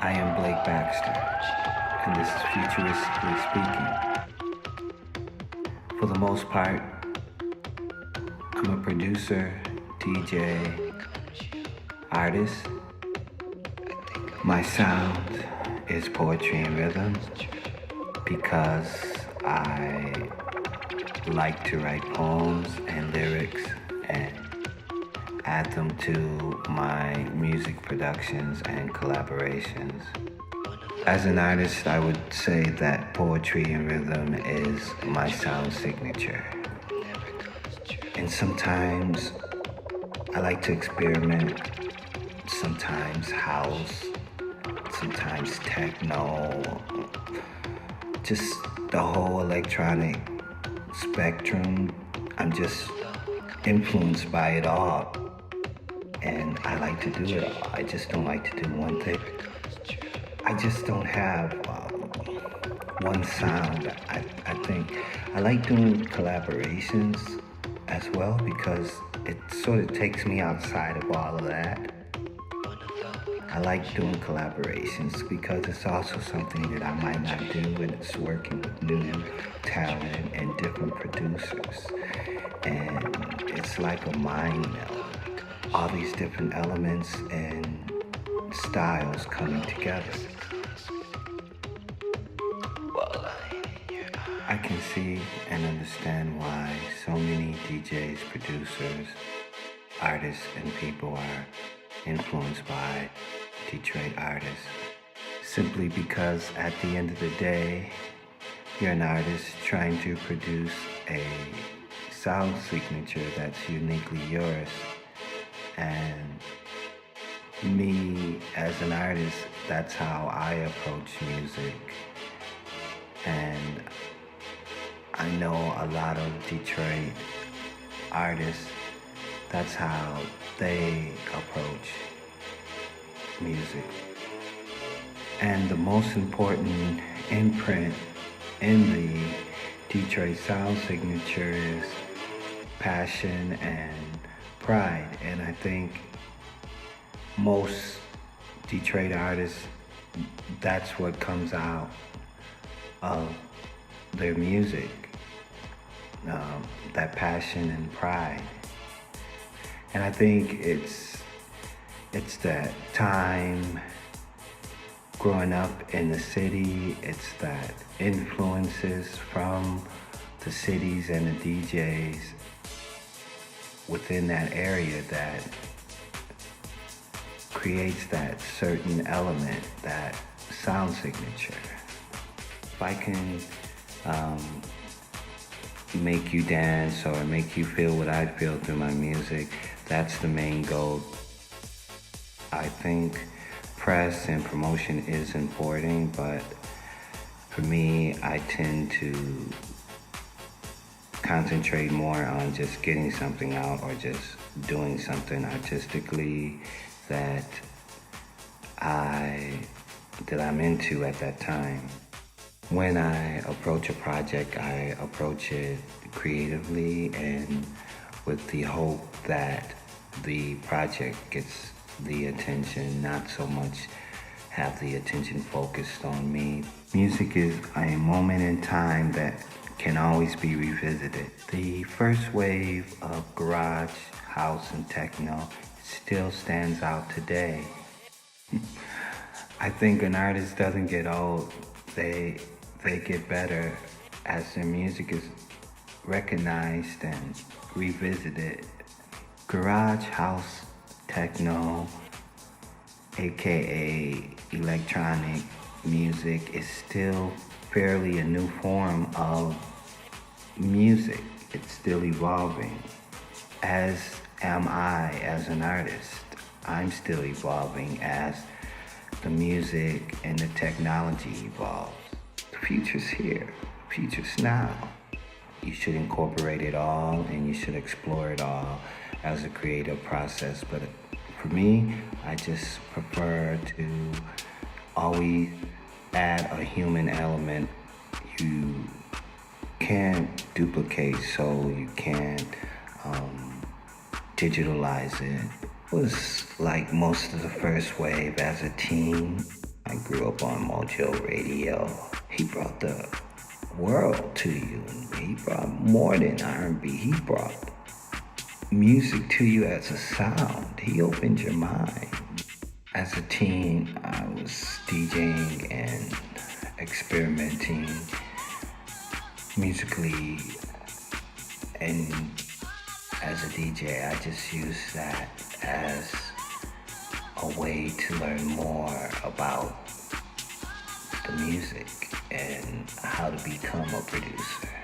I am Blake Baxter, and this is Futuristically Speaking. For the most part, I'm a producer, DJ, artist. My sound is poetry and rhythm because I like to write poems and lyrics and add them to my music productions and collaborations. As an artist, I would say that poetry and rhythm is my sound signature. And sometimes I like to experiment, sometimes house, sometimes techno, just the whole electronic spectrum. I'm just influenced by it all. And I like to do it all. I just don't like to do one thing. I just don't have one sound. I think I like doing collaborations as well because it sort of takes me outside of all of that. I like doing collaborations because it's also something that I might not do, and it's working with new talent and different producers. And it's like a mind meld. All these different elements and styles coming together. I can see and understand why so many DJs, producers, artists, and people are influenced by Detroit artists. Simply because at the end of the day, you're an artist trying to produce a sound signature that's uniquely yours. And me as an artist, that's how I approach music. And I know a lot of Detroit artists, that's how they approach music. And the most important imprint in the Detroit sound signature is passion and pride. And I think most Detroit artists, that's what comes out of their music, that passion and pride. And I think it's that time growing up in the city, it's that influences from the cities and the DJs within that area that creates that certain element, that sound signature. If I can make you dance or make you feel what I feel through my music, that's the main goal. I think press and promotion is important, but for me, I tend to concentrate more on just getting something out or just doing something artistically that I'm into at that time. When I approach a project, I approach it creatively and with the hope that the project gets the attention, not so much have the attention focused on me. Music is a moment in time that can always be revisited. The first wave of garage, house, and techno still stands out today. I think an artist doesn't get old. They get better as their music is recognized and revisited. Garage, house, techno, aka electronic music, is still fairly a new form of music. It's still evolving, as am I as an artist. I'm still evolving as the music and the technology evolves. The future's here, the future's now. You should incorporate it all and you should explore it all as a creative process. But for me, I just prefer to always add a human element. You can't duplicate, so you can't digitalize it. It was like most of the first wave as a teen. I grew up on Mojo Radio. He brought the world to you. He brought more than R&B. He brought music to you as a sound. He opened your mind. As a teen, I was DJing and experimenting musically, and as a DJ, I just used that as a way to learn more about the music and how to become a producer.